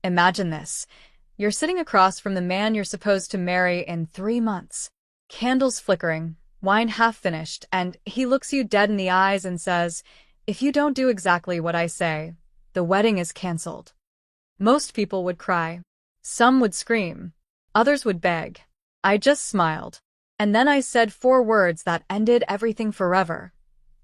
Imagine this. You're sitting across from the man you're supposed to marry in 3 months. Candles flickering, wine half finished, and he looks you dead in the eyes and says, "If you don't do exactly what I say, the wedding is canceled." Most people would cry. Some would scream. Others would beg. I just smiled. And then I said 4 words that ended everything forever.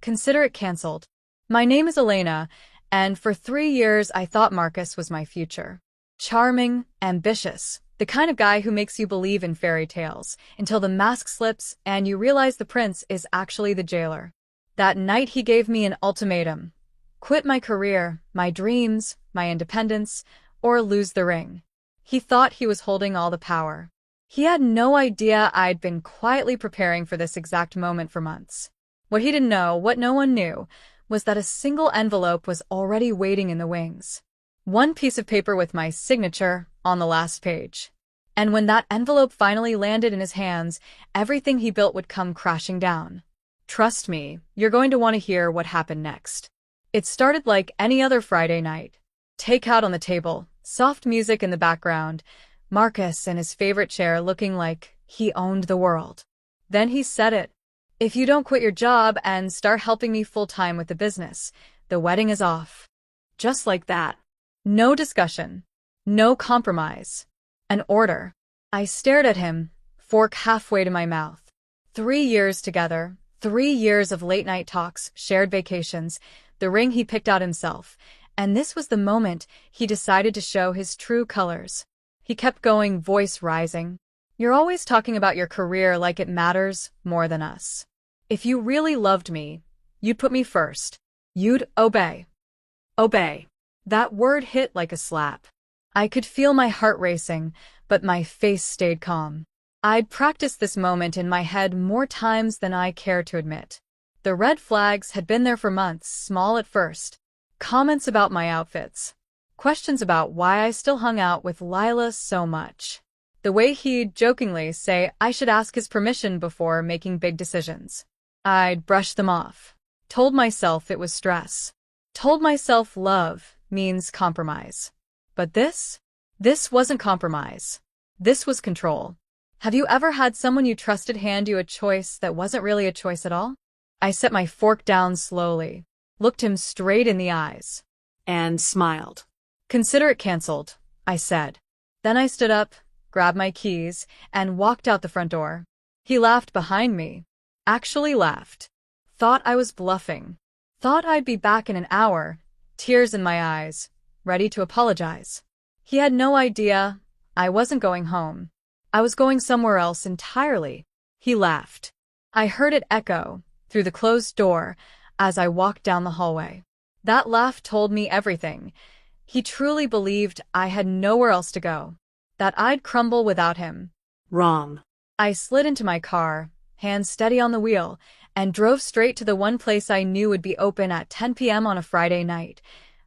Consider it canceled. My name is Elena, and for 3 years I thought Marcus was my future. Charming, ambitious, the kind of guy who makes you believe in fairy tales, until the mask slips and you realize the prince is actually the jailer. That night he gave me an ultimatum. Quit my career, my dreams, my independence, or lose the ring. He thought he was holding all the power. He had no idea I'd been quietly preparing for this exact moment for months. What he didn't know, what no one knew, was that a single envelope was already waiting in the wings. One piece of paper with my signature on the last page. And when that envelope finally landed in his hands, everything he built would come crashing down. Trust me, you're going to want to hear what happened next. It started like any other Friday night. Takeout on the table, soft music in the background, Marcus in his favorite chair looking like he owned the world. Then he said it. "If you don't quit your job and start helping me full-time with the business, the wedding is off." Just like that. No discussion. No compromise. An order. I stared at him, fork halfway to my mouth. 3 years together, 3 years of late-night talks, shared vacations, the ring he picked out himself, and this was the moment he decided to show his true colors. He kept going, voice rising. "You're always talking about your career like it matters more than us. If you really loved me, you'd put me first. You'd obey." Obey. That word hit like a slap. I could feel my heart racing, but my face stayed calm. I'd practiced this moment in my head more times than I cared to admit. The red flags had been there for months, small at first. Comments about my outfits. Questions about why I still hung out with Lila so much. The way he'd jokingly say I should ask his permission before making big decisions. I'd brushed them off. Told myself it was stress. Told myself love means compromise. But this wasn't compromise. This was control. Have you ever had someone you trusted hand you a choice that wasn't really a choice at all? I set my fork down slowly, looked him straight in the eyes, and smiled. "Consider it canceled," I said. Then I stood up, grabbed my keys, and walked out the front door. He laughed behind me. Actually laughed. Thought I was bluffing. Thought I'd be back in an hour, tears in my eyes, ready to apologize. He had no idea I wasn't going home. I was going somewhere else entirely. He laughed. I heard it echo through the closed door as I walked down the hallway. That laugh told me everything. He truly believed I had nowhere else to go, that I'd crumble without him. Wrong. I slid into my car, hands steady on the wheel, and drove straight to the one place I knew would be open at 10 p.m. on a Friday night,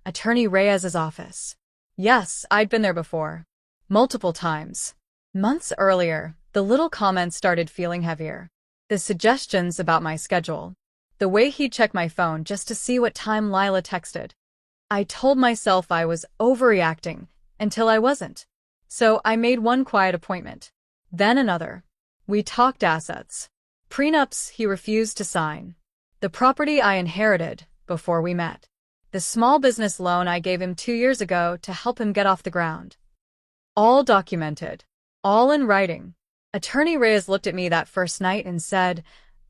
Attorney Reyes's office. Yes, I'd been there before. Multiple times. Months earlier, the little comments started feeling heavier. The suggestions about my schedule. The way he'd check my phone just to see what time Lila texted. I told myself I was overreacting, until I wasn't. So I made one quiet appointment. Then another. We talked assets. Prenups he refused to sign. The property I inherited before we met. The small business loan I gave him 2 years ago to help him get off the ground. All documented. All in writing. Attorney Reyes looked at me that first night and said,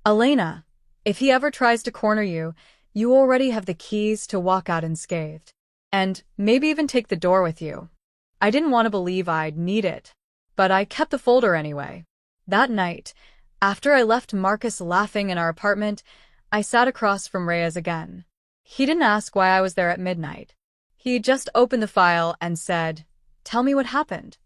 "Elena, if he ever tries to corner you, you already have the keys to walk out unscathed. And maybe even take the door with you." I didn't want to believe I'd need it, but I kept the folder anyway. That night, after I left Marcus laughing in our apartment, I sat across from Reyes again. He didn't ask why I was there at midnight. He just opened the file and said, "Tell me what happened."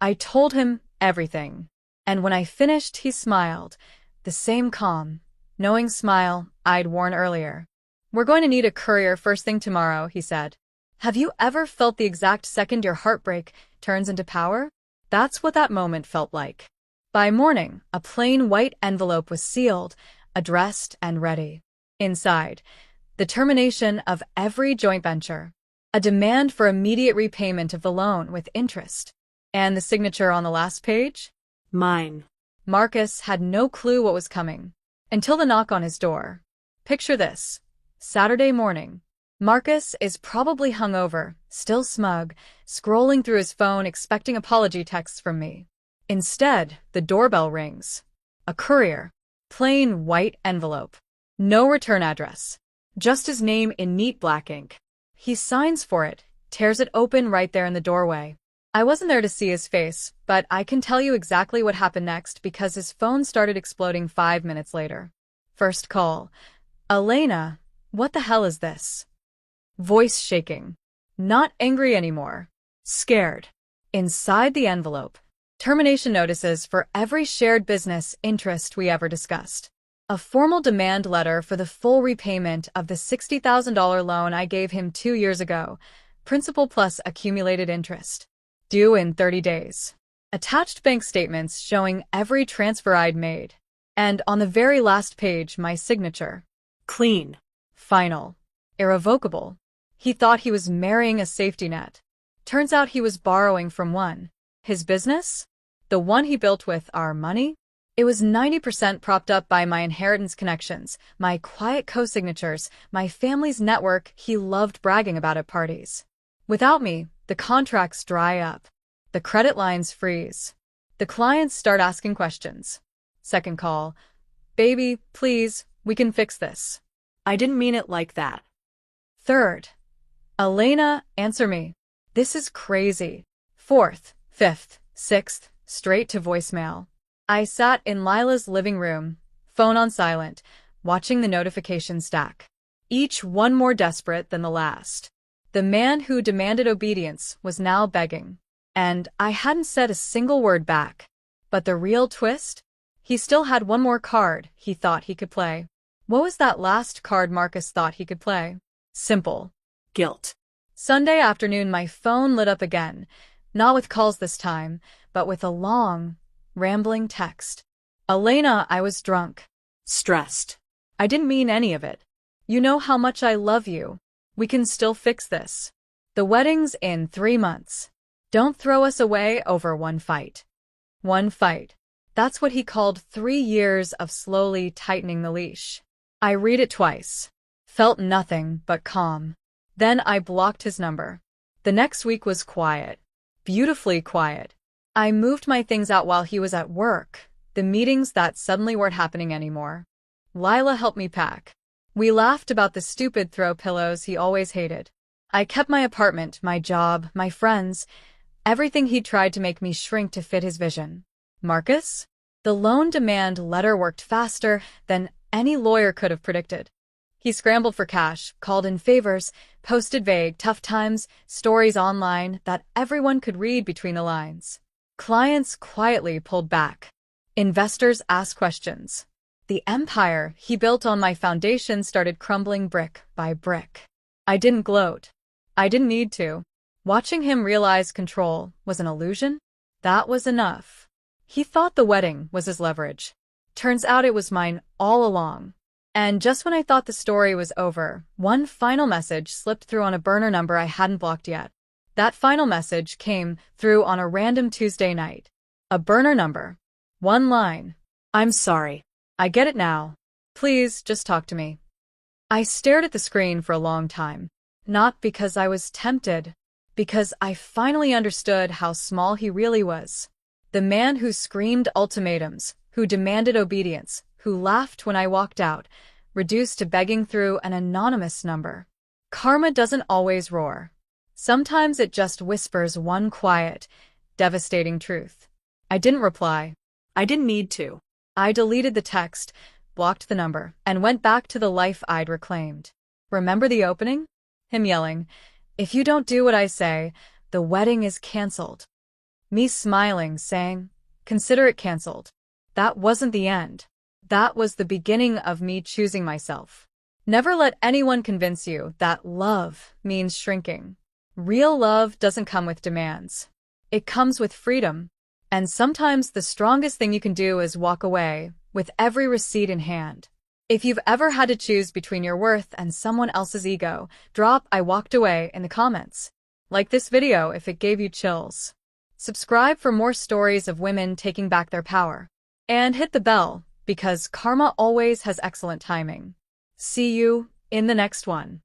I told him everything. And when I finished, he smiled, the same calm, knowing smile I'd worn earlier. "We're going to need a courier first thing tomorrow," he said. Have you ever felt the exact second your heartbreak turns into power? That's what that moment felt like. By morning, a plain white envelope was sealed, addressed, and ready. Inside, the termination of every joint venture. A demand for immediate repayment of the loan with interest. And the signature on the last page? Mine. Marcus had no clue what was coming until the knock on his door. Picture this. Saturday morning. Marcus is probably hungover, still smug, scrolling through his phone expecting apology texts from me. Instead, the doorbell rings. A courier. Plain white envelope. No return address. Just his name in neat black ink. He signs for it, tears it open right there in the doorway. I wasn't there to see his face, but I can tell you exactly what happened next because his phone started exploding 5 minutes later. First call. Elena, what the hell is this? Voice shaking. Not angry anymore. Scared. Inside the envelope. Termination notices for every shared business interest we ever discussed. A formal demand letter for the full repayment of the $60,000 loan I gave him 2 years ago, principal plus accumulated interest. Due in 30 days. Attached bank statements showing every transfer I'd made. And on the very last page, my signature. Clean. Final. Irrevocable. He thought he was marrying a safety net. Turns out he was borrowing from one. His business? The one he built with our money? It was 90% propped up by my inheritance connections, my quiet co-signatures, my family's network he loved bragging about at parties. Without me, the contracts dry up. The credit lines freeze. The clients start asking questions. Second call. Baby, please, we can fix this. I didn't mean it like that. Third. Elena, answer me. This is crazy. Fourth, fifth, sixth, straight to voicemail. I sat in Lila's living room, phone on silent, watching the notifications stack. Each one more desperate than the last. The man who demanded obedience was now begging. And I hadn't said a single word back. But the real twist? He still had one more card he thought he could play. What was that last card Marcus thought he could play? Simple. Guilt. Sunday afternoon my phone lit up again, not with calls this time, but with a long, rambling text. Elena, I was drunk. Stressed. I didn't mean any of it. You know how much I love you. We can still fix this. The wedding's in 3 months. Don't throw us away over one fight. One fight. That's what he called 3 years of slowly tightening the leash. I read it twice. Felt nothing but calm. Then I blocked his number. The next week was quiet. Beautifully quiet. I moved my things out while he was at work, the meetings that suddenly weren't happening anymore. Lila helped me pack. We laughed about the stupid throw pillows he always hated. I kept my apartment, my job, my friends, everything he tried to make me shrink to fit his vision. Marcus? The loan demand letter worked faster than any lawyer could have predicted. He scrambled for cash, called in favors, posted vague, tough times, stories online that everyone could read between the lines. Clients quietly pulled back. Investors asked questions. The empire he built on my foundation started crumbling brick by brick. I didn't gloat. I didn't need to. Watching him realize control was an illusion? That was enough. He thought the wedding was his leverage. Turns out it was mine all along. And just when I thought the story was over, one final message slipped through on a burner number I hadn't blocked yet. That final message came through on a random Tuesday night. A burner number. One line. I'm sorry. I get it now. Please, just talk to me. I stared at the screen for a long time. Not because I was tempted. Because I finally understood how small he really was. The man who screamed ultimatums, who demanded obedience, who laughed when I walked out, reduced to begging through an anonymous number. Karma doesn't always roar. Sometimes it just whispers one quiet, devastating truth. I didn't reply. I didn't need to. I deleted the text, blocked the number, and went back to the life I'd reclaimed. Remember the opening? Him yelling, "If you don't do what I say, the wedding is canceled." Me smiling, saying, "Consider it canceled." That wasn't the end. That was the beginning of me choosing myself. Never let anyone convince you that love means shrinking. Real love doesn't come with demands. It comes with freedom. And sometimes the strongest thing you can do is walk away, with every receipt in hand. If you've ever had to choose between your worth and someone else's ego, drop "I walked away" in the comments. Like this video if it gave you chills. Subscribe for more stories of women taking back their power. And hit the bell, because karma always has excellent timing. See you in the next one.